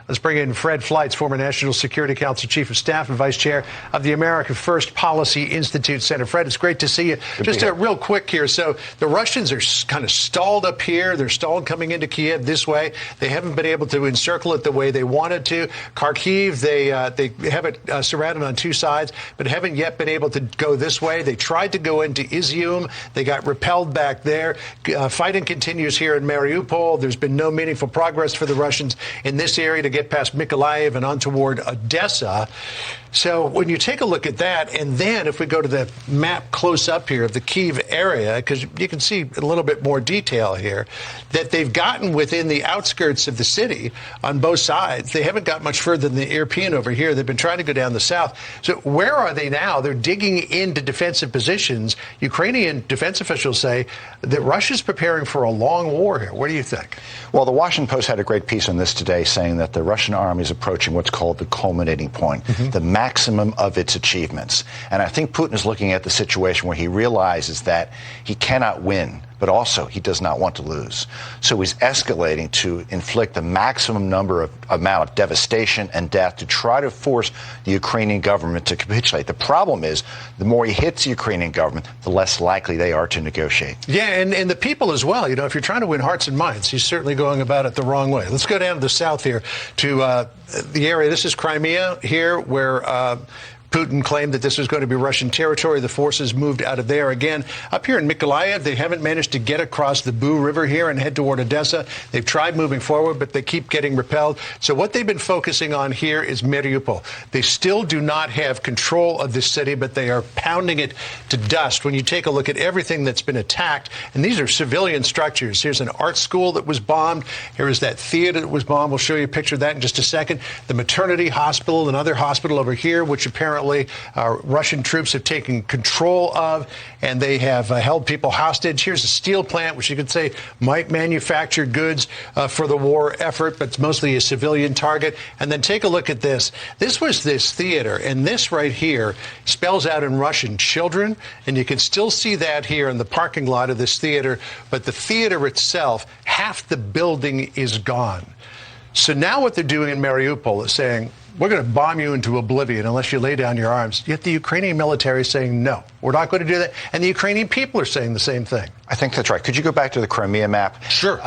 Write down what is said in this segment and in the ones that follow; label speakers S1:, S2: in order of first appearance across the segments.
S1: Let's bring in Fred Fleitz, former National Security Council Chief of Staff and Vice Chair of the America First Policy Institute Center. Fred, it's great to see you. Just real quick here. So the Russians are kind of stalled up here. They're stalled coming into Kiev this way. They haven't been able to encircle it the way they wanted to. Kharkiv, they have it surrounded on two sides, but haven't yet been able to go this way. They tried to go into Izium. They got repelled back there. Fighting continues here in Mariupol. There's been no meaningful progress for the Russians in this area to get past Mykolaiv and on toward Odessa. So when you take a look at that, and then if we go to the map close up here of the Kyiv area, because you can see a little bit more detail here, that they've gotten within the outskirts of the city on both sides. They haven't got much further than the Irpin over here. They've been trying to go down the south. So where are they now? They're digging into defensive positions. Ukrainian defense officials say that Russia's preparing for a long war here. What do you think?
S2: Well, the Washington Post had a great piece on this today saying that the Russian army is approaching what's called the culminating point, the maximum of its achievements. And I think Putin is looking at the situation where he realizes that he cannot win, but also he does not want to lose. So he's escalating to inflict the maximum amount of devastation and death to try to force the Ukrainian government to capitulate. The problem is the more he hits the Ukrainian government, the less likely they are to negotiate.
S1: Yeah, and the people as well. You know, if you're trying to win hearts and minds, he's certainly going about it the wrong way. Let's go down to the south here to the area. This is Crimea here, where Putin claimed that this was going to be Russian territory. The forces moved out of there. Again, up here in Mykolaiv, they haven't managed to get across the Bu River here and head toward Odessa. They've tried moving forward, but they keep getting repelled. So what they've been focusing on here is Mariupol. They still do not have control of this city, but they are pounding it to dust. When you take a look at everything that's been attacked, and these are civilian structures. Here's an art school that was bombed. Here is that theater that was bombed. We'll show you a picture of that in just a second. The maternity hospital, another hospital over here, which apparently Russian troops have taken control of, and they have held people hostage. Here's a steel plant, which you could say might manufacture goods for the war effort, but it's mostly a civilian target. And then take a look at this. This was this theater, and this right here spells out in Russian children, and you can still see that here in the parking lot of this theater. But the theater itself, half the building is gone. So now what they're doing in Mariupol is saying, we're going to bomb you into oblivion unless you lay down your arms. Yet the Ukrainian military is saying, no, we're not going to do that. And the Ukrainian people are saying the same thing.
S2: I think that's right. Could you go back to the Crimea map?
S1: Sure.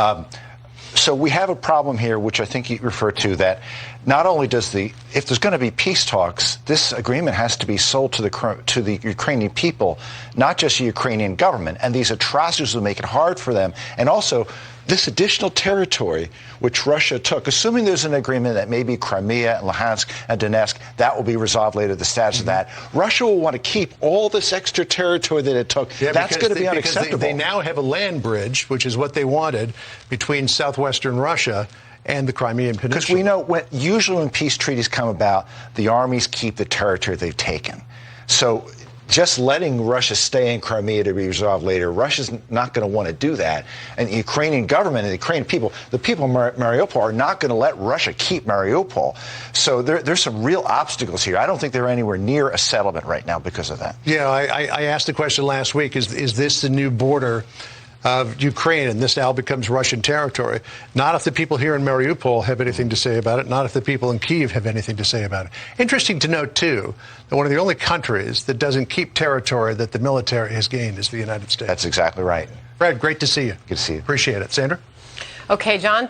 S2: So we have a problem here, which I think you referred to, that not only does if there's going to be peace talks, this agreement has to be sold to the Ukrainian people, not just the Ukrainian government. And these atrocities will make it hard for them. And also, this additional territory which Russia took, assuming there's an agreement that maybe Crimea and Luhansk and Donetsk, that will be resolved later, the status of that. Russia will want to keep all this extra territory that it took.
S1: Yeah,
S2: that's going to be unacceptable.
S1: They now have a land bridge, which is what they wanted, between southwestern Russia and the Crimean Peninsula.
S2: Because we know usually when peace treaties come about, the armies keep the territory they've taken. So just letting Russia stay in Crimea to be resolved later, Russia's not going to want to do that. And the Ukrainian government and the Ukrainian people, the people in Mariupol are not going to let Russia keep Mariupol. So there's some real obstacles here. I don't think they're anywhere near a settlement right now because of that.
S1: Yeah, I asked the question last week, is this the new border of Ukraine, and this now becomes Russian territory? Not if the people here in Mariupol have anything to say about it, not if the people in Kyiv have anything to say about it. Interesting to note, too, that one of the only countries that doesn't keep territory that the military has gained is the United States.
S2: That's exactly right.
S1: Fred, great to see you.
S2: Good to see you.
S1: Appreciate it. Sandra?
S3: Okay, John.